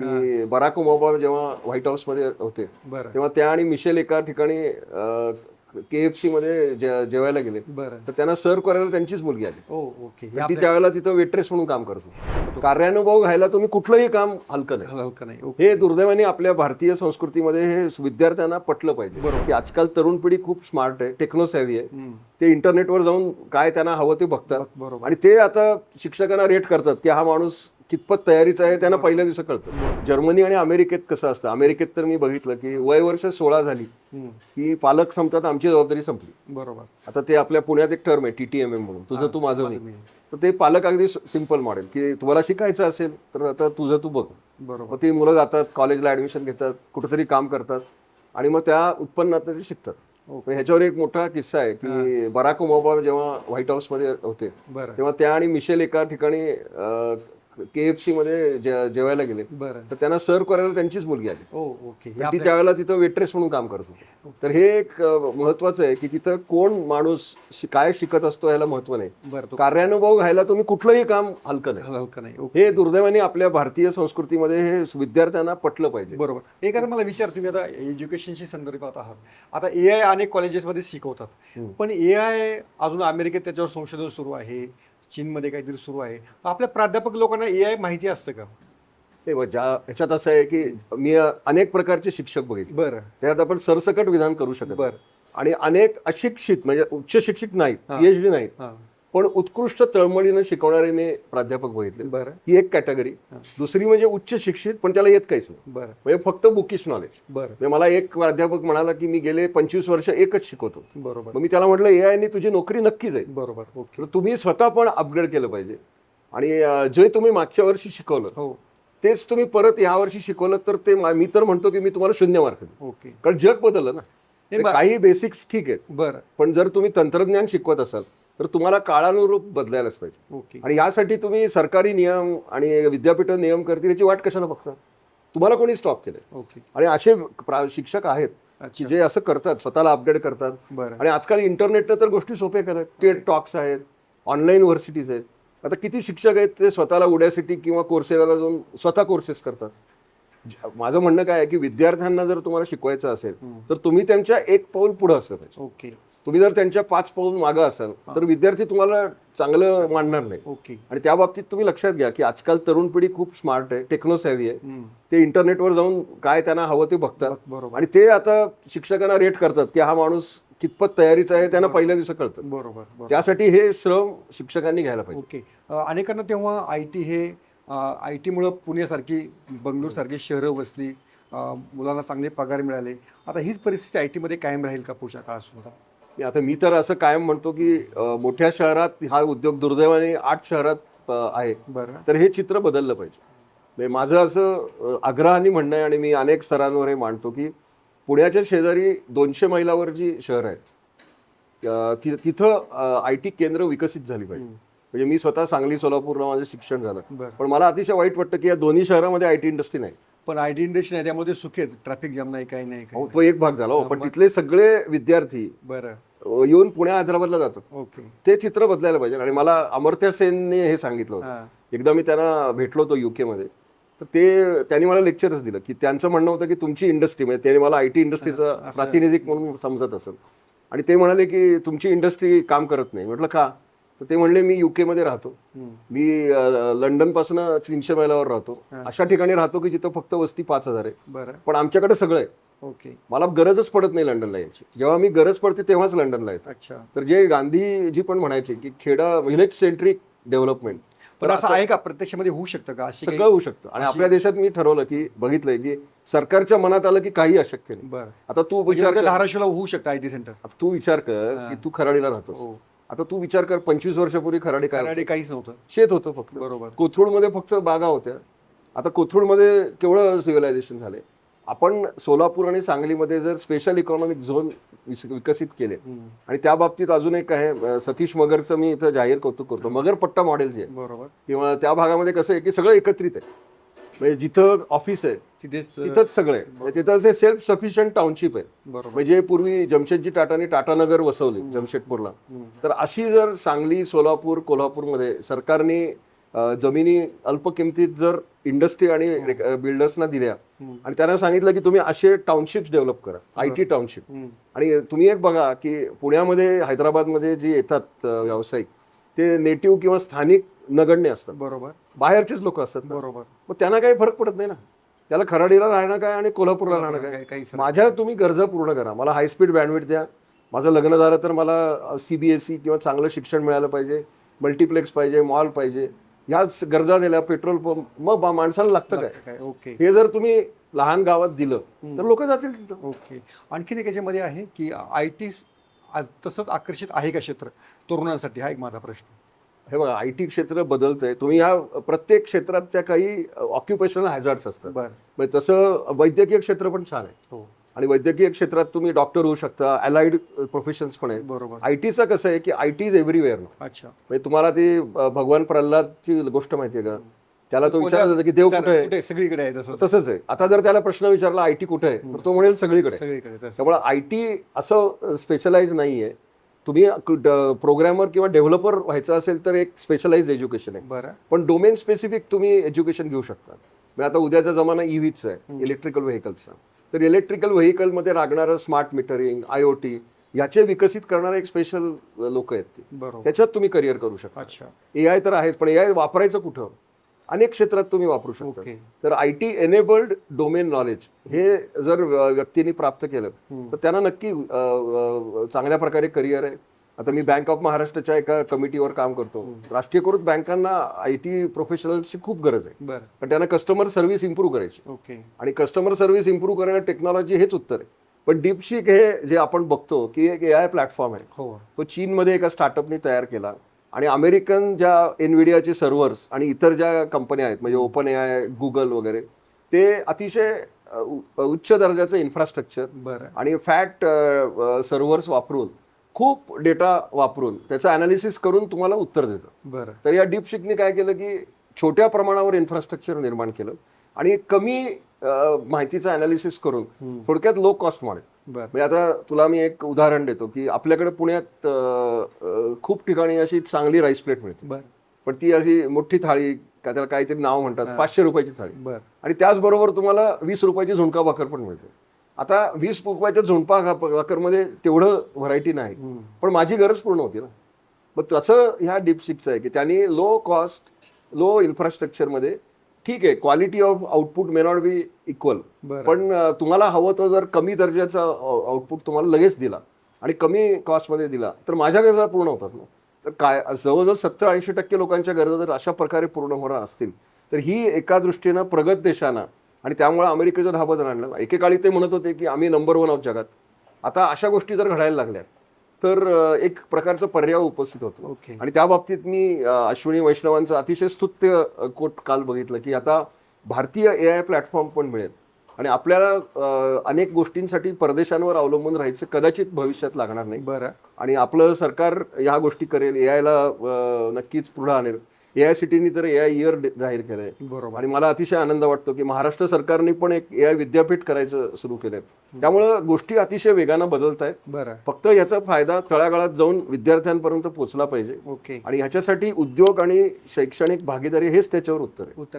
की Barack Obama जेव्हा white हाऊसमध्ये होते बरं तेव्हा त्या आणि मिशेल एका ठिकाणी KFC मध्ये जेवायला गेले. बरं तर त्यांना सर्व करायला त्यांचीच मुलगी आली. ओ ओके हे तर ती आपल्या त्यावेळेला तिथं वेट्रेस म्हणून काम करत होती. कार्यानुभव घ्यायला तुम्ही कुठलंही काम हलकं नाही. हलकं नाही ओके हे दुर्दैवाने आपल्या भारतीय संस्कृतीमध्ये हे विद्यार्थ्यांना पटलं पाहिजे बरोबर. की आजकाल तरुण पिढी खूप स्मार्ट आहे, टेक्नो सॅव्ही आहे. हम्म. ते इंटरनेटवर जाऊन काय त्यांना हवं ते बघतात बरोबर आणि ते आता शिक्षकांना रेट करतात की हा माणूस कितपत तयारीचा आहे त्यांना पहिल्या दिवशी कळतं. जर्मनी आणि अमेरिकेत कसं असतं, अमेरिकेत तर मी बघितलं की वय वर्ष 16 झाली हम्म. की पालक संपतात, आमची जबाबदारी संपली. बरोबर आता ते आपल्या पुण्यात एक टर्म आहे TTMM म्हणून, तुझं तू माझं माझं मी. मी. तर ते पालक अगदी सिंपल मॉडेल की तुम्हाला शिकायचं असेल तर आता तुझं तू बघ. बरोबर मग ती मुलं जातात कॉलेजला ऍडमिशन घेतात, कुठेतरी काम करतात आणि मग त्या उत्पन्नात ते शिकतात. ओके ह्याच्यावर एक मोठा किस्सा आहे की बराक ओबामा जेव्हा व्हाईट हाऊसमध्ये होते बरं तेव्हा त्या आणि मिशेल एका ठिकाणी KFC मध्ये जेवायला गेले. बरं तर त्यांना सर्व करायला त्यांचीच मुलगी आली. ओ ओके हे ती आपल्या त्यावेळेला तिथं वेट्रेस म्हणून काम करत होती. तर हे एक महत्वाचं आहे की तिथं कोण माणूस काय शिकत असतो याला महत्व नाही. बरं तो कार्यानुभव घ्यायला तुम्ही कुठलंही काम हलकं नाही. हलकं नाही ओके हे दुर्दैवाने आपल्या भारतीय संस्कृतीमध्ये हे विद्यार्थ्यांना पटलं पाहिजे. बरोबर एक आता मला विचार, तुम्ही आता एज्युकेशनशी संदर्भात आहात. आता AI अनेक कॉलेजेसमध्ये शिकवतात, पण AI अजून अमेरिकेत त्याच्यावर संशोधन सुरू आहे, चीनमध्ये काहीतरी सुरू आहे. आपल्या प्राध्यापक लोकांना AI माहिती असतं का? हे बघ, ह्याच्यात असं आहे की मी अनेक प्रकारचे शिक्षक बघितले. बरं त्यात आपण सरसकट विधान करू शकत नाही. बरं आणि अनेक अशिक्षित म्हणजे उच्च शिक्षित नाहीत, हां. PhD नाहीत, हां पण उत्कृष्ट तळमळीनं शिकवणारे मी प्राध्यापक बघितले. बरं ही एक कॅटेगरी. दुसरी म्हणजे उच्च शिक्षित पण त्याला येत काहीच नाही, बरं म्हणजे फक्त बुकिश नॉलेज. बरं म्हणजे मला एक प्राध्यापक म्हणाला की मी गेले 25 वर्ष एकच शिकवतो. बरोबर मग मी त्याला म्हटलं AI ने तुझी नोकरी नक्की जाईल. बरोबर ओके तर तुम्ही स्वतः पण अपग्रेड केलं पाहिजे आणि जे तुम्ही मागच्या वर्षी शिकवलं हो तेच तुम्ही परत या वर्षी शिकवलं तर ते मी तर म्हणतो की मी तुम्हाला 0 मार्क देईन. ओके कारण जग बदललं ना. हे काही बेसिक्स ठीक आहेत, बरं पण जर तुम्ही तंत्रज्ञान शिकवत असाल तर तुम्हाला काळानुरूप बदलायलाच पाहिजे. ओके आणि यासाठी तुम्ही सरकारी नियम आणि विद्यापीठ नियम करतील याची वाट कशाला बघता? तुम्हाला कोणी स्टॉप केलंय? ओके आणि असे शिक्षक आहेत की अच्छा जे असं करतात, स्वतःला अपग्रेड करतात. बरं आणि आजकाल इंटरनेटनं तर गोष्टी सोप्या करतात. टेड टॉक्स आहेत, ऑनलाईन युनिव्हर्सिटीज आहेत. आता किती शिक्षक आहेत ते स्वतःला उड्यासिटी किंवा कोर्सेराला जाऊन स्वतः कोर्सेस करतात. माझं म्हणणं काय आहे की विद्यार्थ्यांना जर तुम्हाला शिकवायचं असेल तर तुम्ही त्यांच्या एक पाऊल पुढे असलं पाहिजे. ओके तुम्ही जर त्यांच्या 5 पाऊल मागं असाल तर विद्यार्थी तुम्हाला चांगलं मांडणार नाही. ओके आणि त्या बाबतीत तुम्ही लक्षात घ्या की आजकाल तरुण पिढी खूप स्मार्ट आहे, टेक्नो सॅव्ही आहे. ते इंटरनेटवर जाऊन काय त्यांना हवं ते बघतात बरोबर आणि ते आता शिक्षकांना रेट करतात की हा माणूस कितपत तयारीचा आहे त्यांना पहिल्या दिवशी कळतं. बरोबर बरोबर त्यासाठी हे श्रम शिक्षकांनी घ्यायला पाहिजे. ओके अनेकांना तेव्हा IT हे IT मुळे पुण्यासारखी बंगलोरसारखी शहरं वसली, मुलांना चांगले पगार मिळाले. आता हीच परिस्थिती IT मध्ये कायम राहील का पुढच्या काळात सुद्धा? आता मी तर असं कायम म्हणतो की मोठ्या शहरात हा उद्योग दुर्दैवाने 8 शहरात आहे. बरं तर हे चित्र बदललं पाहिजे. म्हणजे माझं असं आग्रहाने म्हणणं आहे आणि मी अनेक स्तरांवर हे मांडतो की पुण्याच्या शेजारी 200 मैलावर जी शहर आहेत तिथं IT केंद्र विकसित झाली पाहिजे. म्हणजे मी स्वतः सांगली सोलापूरला माझं शिक्षण झालं, बरं पण मला अतिशय वाईट वाटतं की या दोन्ही शहरामध्ये IT इंडस्ट्री नाही. पण IT इंडस्ट्री नाही, त्यामध्ये सुखेत ट्रॅफिक जाम नाही, काही नाही काही तो एक भाग झाला हो. पण तिथले सगळे विद्यार्थी बरं येऊन पुणे हैदराबादला जातात. ओके ते चित्र बदलायला पाहिजे. आणि मला अमर्त्य सेनने हे सांगितलं होतं. हां एकदा मी त्यांना भेटलो होतो UK मध्ये, तर त्यांनी मला लेक्चरच दिलं की त्यांचं म्हणणं होतं की तुमची इंडस्ट्री म्हणजे त्यांनी मला IT इंडस्ट्रीचा प्रातिनिधिक म्हणून समजत असेल आणि ते म्हणाले की तुमची इंडस्ट्री काम करत नाही. म्हटलं का? तर ते म्हणले मी UK मध्ये राहतो, मी लंडन पासून 300 मैलावर राहतो, अशा ठिकाणी राहतो की जिथं फक्त वस्ती 5000 आहे, बरं पण आमच्याकडे सगळं आहे. ओके मला गरजच पडत नाही लंडनला यायची. जेव्हा मी गरज पडते तेव्हाच लंडनला येतो. अच्छा तर जे गांधीजी पण म्हणायचे की व्हिलेज सेंट्रिक डेव्हलपमेंट, पण असं आहे का प्रत्यक्षामध्ये होऊ शकतं का? अशी सगळं होऊ शकतं. आणि आपल्या देशात मी ठरवलं की बघितलंय की सरकारच्या मनात आलं की काही अशक्य नाही. बरं आता तू विचार कर, धाराशिवला होऊ शकतं IT सेंटर? आता तू विचार कर की तू खराडीला राहतोस. हो आता तू विचार कर 25 वर्षापूर्वी खराडी काय कराडे काहीच नव्हतं. शेत होतं फक्त. बरोबर कोथरूडमध्ये फक्त बागा होत्या. आता कोथरूडमध्ये केवढं सिव्हिलायझेशन झाले. आपण सोलापूर आणि सांगलीमध्ये जर स्पेशल इकॉनॉमिक झोन विकसित केले आणि त्या बाबतीत अजून एक आहे, सतीश मगरचं मी इथं जाहीर कौतुक करतो. मगर पट्टा मॉडेल जे आहे बरोबर किंवा त्या भागामध्ये कसं आहे की सगळं एकत्रित आहे. म्हणजे जिथं ऑफिस आहे तिथंच सगळं आहे. म्हणजे तिथं जे सेल्फ सफिशियंट टाउनशिप आहे. बरोबर म्हणजे पूर्वी जमशेदजी टाटाने टाटानगर वसवली जमशेदपूरला. तर अशी जर सांगली, सोलापूर, कोल्हापूरमध्ये सरकारने जमिनी अल्प किमतीत जर इंडस्ट्री आणि बिल्डर्सना दिल्या आणि त्यांना सांगितलं की तुम्ही असे टाउनशिप्स डेव्हलप करा, IT टाउनशिप. आणि तुम्ही एक बघा की पुण्यामध्ये, हैदराबादमध्ये जे येतात व्यावसायिक, ते नेटिव्ह किंवा स्थानिक नगण्य असतात, बरोबर, बाहेरचेच लोक असतात ना. बरोबर. मग त्यांना काही फरक पडत नाही ना. त्याला खराडीला राहणं काय आणि कोल्हापूरला राहणं काय. काही फरक माझ्या तुम्ही गरजा पूर्ण करा. मला हाय स्पीड बँडविड्थ द्या. माझं लग्न झालं तर मला CBSE किंवा चांगलं शिक्षण मिळालं पाहिजे, मल्टिप्लेक्स पाहिजे, मॉल पाहिजे, ह्याच गरजा दिल्या, पेट्रोल पंप. मग माणसाला लागतं काय? ओके, हे जर तुम्ही लहान गावात दिलं तर लोक जातील तिथं. ओके. आणखीन एक याच्यामध्ये आहे की IT तसंच आकर्षित आहे का क्षेत्र तरुणांसाठी, हा एक माझा प्रश्न. हे बघा, IT क्षेत्र बदलतंय. तुम्ही ह्या प्रत्येक क्षेत्रात त्या काही ऑक्युपेशनल हॅझार्ड्स असतात. बरं, म्हणजे तसं वैद्यकीय क्षेत्र पण छान आहे. हो, आणि वैद्यकीय क्षेत्रात तुम्ही डॉक्टर होऊ शकता, अलाइड प्रोफेशन्स पण आहे. बरोबर. IT चं कसं आहे की IT इज एव्हरीवेअर ना. अच्छा, म्हणजे तुम्हाला ती भगवान प्रल्हादची गोष्ट माहिती आहे का? त्याला तो विचारला जातो की देव कुठे आहे? कुठे? सगळीकडे आहे तसं. तसंच आहे. आता जर त्याला प्रश्न विचारला IT कुठे आहे, तर तो म्हणेल सगळीकडे. सगळीकडे तसं. त्यामुळे IT असं स्पेशलाइज नाहीये. तुम्ही प्रोग्रॅमर किंवा डेव्हलपर व्हायचं असेल तर एक स्पेशलाइज एज्युकेशन आहे. बरं, पण डोमेन स्पेसिफिक तुम्ही एज्युकेशन घेऊ शकता. म्हणजे आता उद्याचा जमाना EVचा आहे, इलेक्ट्रिकल व्हेकल्सचा. तर इलेक्ट्रिकल व्हेकलमध्ये लागणारं स्मार्ट मीटरिंग, IoT याचे विकसित करणारे एक स्पेशल लोक आहेत ते. बरोबर. त्याच्यात तुम्ही करिअर करू शकता. अच्छा, AI तर आहेच, पण AI वापरायचं कुठं? अनेक क्षेत्रात तुम्ही वापरू शकता. ओके. तर IT एनेबल्ड डोमेन नॉलेज हे जर व्यक्तींनी प्राप्त केलं तर त्यांना नक्की चांगल्या प्रकारे करिअर आहे. आता मी बँक ऑफ महाराष्ट्राच्या एका कमिटीवर काम करतो. राष्ट्रीयकृत बँकांना IT प्रोफेशनल्सची खूप गरज आहे. बरं, पण त्यांना कस्टमर सर्व्हिस इम्प्रूव्ह करायची. ओके. आणि कस्टमर सर्व्हिस इम्प्रूव्ह करायला टेक्नॉलॉजी हेच उत्तर आहे. पण डीपशीक हे जे आपण बघतो की एक AI प्लॅटफॉर्म आहे, हो, तो चीनमध्ये एका स्टार्टअपने तयार केला. आणि अमेरिकन ज्या एनव्हिडियाचे सर्व्हर्स आणि इतर ज्या कंपन्या आहेत, म्हणजे ओपन AI, गुगल वगैरे, ते अतिशय उच्च दर्जाचं इन्फ्रास्ट्रक्चर बरं, आणि फॅट सर्व्हर्स वापरून, खूप डेटा वापरून त्याचं अनालिसिस करून तुम्हाला उत्तर देतं. बरं, तर या डीपशिकने काय केलं की छोट्या प्रमाणावर इन्फ्रास्ट्रक्चर निर्माण केलं आणि कमी माहितीचं अनालिसिस करून थोडक्यात लो कॉस्ट मॉडेल. बरं, म्हणजे आता तुला मी एक उदाहरण देतो की आपल्याकडे पुण्यात खूप ठिकाणी अशी चांगली राईस प्लेट मिळते, बरं, पण ती अशी मोठी थाळी, का त्याला काहीतरी नाव म्हणतात, 500 रुपयाची थाळी. बरं, आणि त्याचबरोबर तुम्हाला 20 रुपयाची झुणका भाकर पण मिळते. आता 20 रुपयाच्या झुणका भाकरमध्ये तेवढं व्हरायटी नाही, पण माझी गरज पूर्ण होती ना. मग तसं ह्या डीपसिकचं आहे की त्यांनी लो कॉस्ट, लो इन्फ्रास्ट्रक्चरमध्ये, ठीक आहे, quality of output may not be equal, बरं. पण तुम्हाला हवं तर जर कमी दर्जाचा आउटपुट तुम्हाला लगेच दिला आणि कमी कॉस्टमध्ये दिला तर माझ्या गरजा पूर्ण होतात ना. तर काय जवळजवळ 70-80% लोकांच्या गरजा जर अशा प्रकारे पूर्ण होणार असतील तर ही एका दृष्टीनं प्रगत देशांना, आणि त्यामुळे अमेरिकेचं धाबं जर आणलं. एकेकाळी ते म्हणत होते की आम्ही नंबर 1 आहोत जगात. आता अशा गोष्टी जर घडायला लागल्या तर एक प्रकारचा पर्याय उपस्थित होतो. ओके. आणि त्या बाबतीत मी अश्विनी वैष्णवांचं अतिशय स्तुत्य कोट काल बघितलं की आता भारतीय AI प्लॅटफॉर्म पण मिळेल आणि आपल्याला अनेक गोष्टींसाठी परदेशांवर अवलंबून राहायचं कदाचित भविष्यात लागणार नाही. बरं, आणि आपलं सरकार ह्या गोष्टी करेल, AIला नक्कीच पुढे आणेल. AI सिटीनी तर AI इयर जाहीर केलंय. बरोबर. आणि मला अतिशय आनंद वाटतो की महाराष्ट्र सरकारने पण एक AI विद्यापीठ करायचं सुरू केलंय. त्यामुळं गोष्टी अतिशय वेगानं बदलत आहेत. बरं, फक्त याचा फायदा तळागाळात जाऊन विद्यार्थ्यांपर्यंत पोहोचला पाहिजे. ओके. आणि ह्याच्यासाठी उद्योग आणि शैक्षणिक भागीदारी हेच त्याच्यावर उत्तर आहे. उत्तर